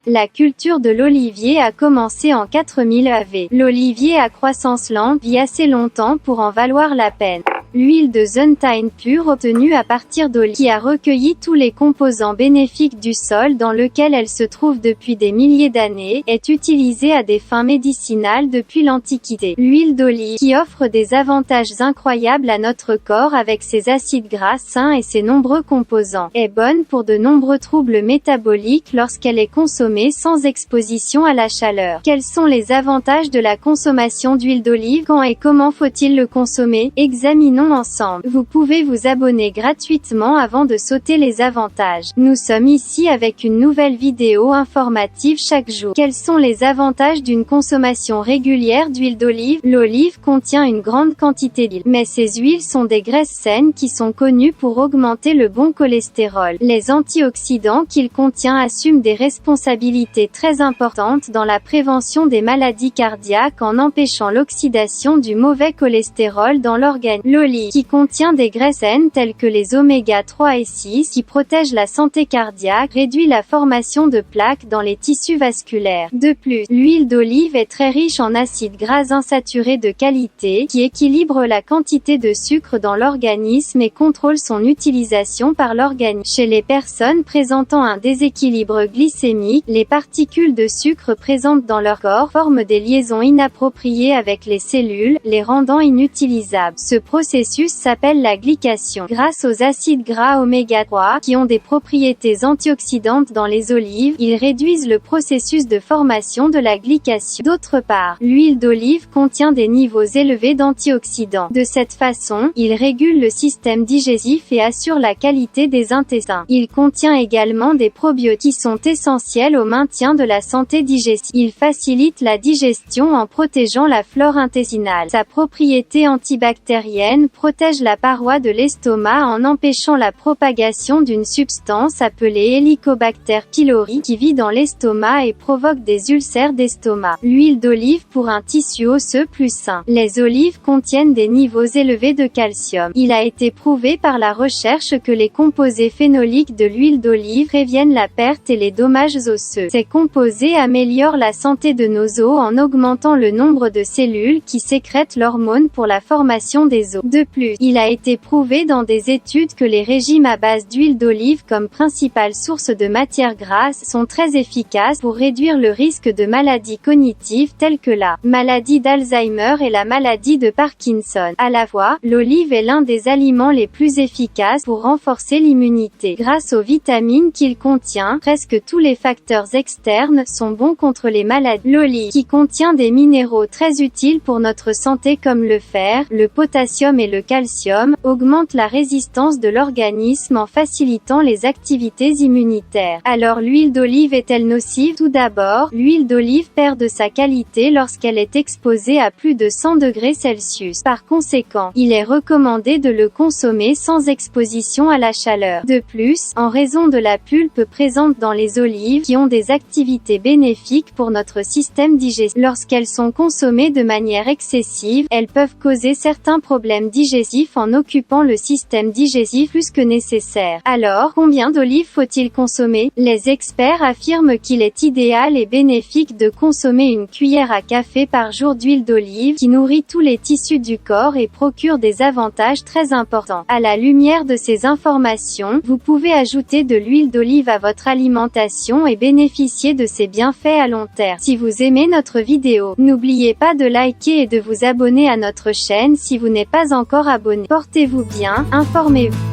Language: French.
La culture de l'olivier a commencé en 4000 AV. L'olivier à croissance lente vit assez longtemps pour en valoir la peine. L'huile de Zuntain pure obtenue à partir d'olive, qui a recueilli tous les composants bénéfiques du sol dans lequel elle se trouve depuis des milliers d'années, est utilisée à des fins médicinales depuis l'Antiquité. L'huile d'olive, qui offre des avantages incroyables à notre corps avec ses acides gras sains et ses nombreux composants, est bonne pour de nombreux troubles métaboliques lorsqu'elle est consommée sans exposition à la chaleur. Quels sont les avantages de la consommation d'huile d'olive? Quand et comment faut-il le consommer? Examinons ensemble. Vous pouvez vous abonner gratuitement avant de sauter les avantages. Nous sommes ici avec une nouvelle vidéo informative chaque jour. Quels sont les avantages d'une consommation régulière d'huile d'olive? L'olive contient une grande quantité d'huile, mais ces huiles sont des graisses saines qui sont connues pour augmenter le bon cholestérol. Les antioxydants qu'il contient assument des responsabilités très importantes dans la prévention des maladies cardiaques en empêchant l'oxydation du mauvais cholestérol dans l'organisme. L'olive, qui contient des graisses saines telles que les oméga 3 et 6 qui protègent la santé cardiaque, réduit la formation de plaques dans les tissus vasculaires. De plus, l'huile d'olive est très riche en acides gras insaturés de qualité, qui équilibrent la quantité de sucre dans l'organisme et contrôlent son utilisation par l'organisme. Chez les personnes présentant un déséquilibre glycémique, les particules de sucre présentes dans leur corps forment des liaisons inappropriées avec les cellules, les rendant inutilisables. Ce processus s'appelle la glycation. Grâce aux acides gras oméga 3, qui ont des propriétés antioxydantes dans les olives, ils réduisent le processus de formation de la glycation. D'autre part, l'huile d'olive contient des niveaux élevés d'antioxydants. De cette façon, il régule le système digestif et assure la qualité des intestins. Il contient également des probiotiques qui sont essentiels au maintien de la santé digestive. Il facilite la digestion en protégeant la flore intestinale. Sa propriété antibactérienne protège la paroi de l'estomac en empêchant la propagation d'une substance appelée Helicobacter pylori qui vit dans l'estomac et provoque des ulcères d'estomac. L'huile d'olive pour un tissu osseux plus sain. Les olives contiennent des niveaux élevés de calcium. Il a été prouvé par la recherche que les composés phénoliques de l'huile d'olive préviennent la perte et les dommages osseux. Ces composés améliorent la santé de nos os en augmentant le nombre de cellules qui sécrètent l'hormone pour la formation des os. De plus, il a été prouvé dans des études que les régimes à base d'huile d'olive comme principale source de matière grasse sont très efficaces pour réduire le risque de maladies cognitives telles que la maladie d'Alzheimer et la maladie de Parkinson. À la fois, l'olive est l'un des aliments les plus efficaces pour renforcer l'immunité. Grâce aux vitamines qu'il contient, presque tous les facteurs externes sont bons contre les maladies. L'olive, qui contient des minéraux très utiles pour notre santé comme le fer, le potassium et le calcium, augmente la résistance de l'organisme en facilitant les activités immunitaires. Alors l'huile d'olive est-elle nocive? Tout d'abord, l'huile d'olive perd de sa qualité lorsqu'elle est exposée à plus de 100 degrés Celsius. Par conséquent, il est recommandé de le consommer sans exposition à la chaleur. De plus, en raison de la pulpe présente dans les olives qui ont des activités bénéfiques pour notre système digestif, lorsqu'elles sont consommées de manière excessive, elles peuvent causer certains problèmes digestifs en occupant le système digestif plus que nécessaire. Alors, combien d'olives faut-il consommer? Les experts affirment qu'il est idéal et bénéfique de consommer une cuillère à café par jour d'huile d'olive, qui nourrit tous les tissus du corps et procure des avantages très importants. À la lumière de ces informations, vous pouvez ajouter de l'huile d'olive à votre alimentation et bénéficier de ses bienfaits à long terme. Si vous aimez notre vidéo, n'oubliez pas de liker et de vous abonner à notre chaîne si vous n'êtes pas encore abonné. Portez-vous bien, informez-vous.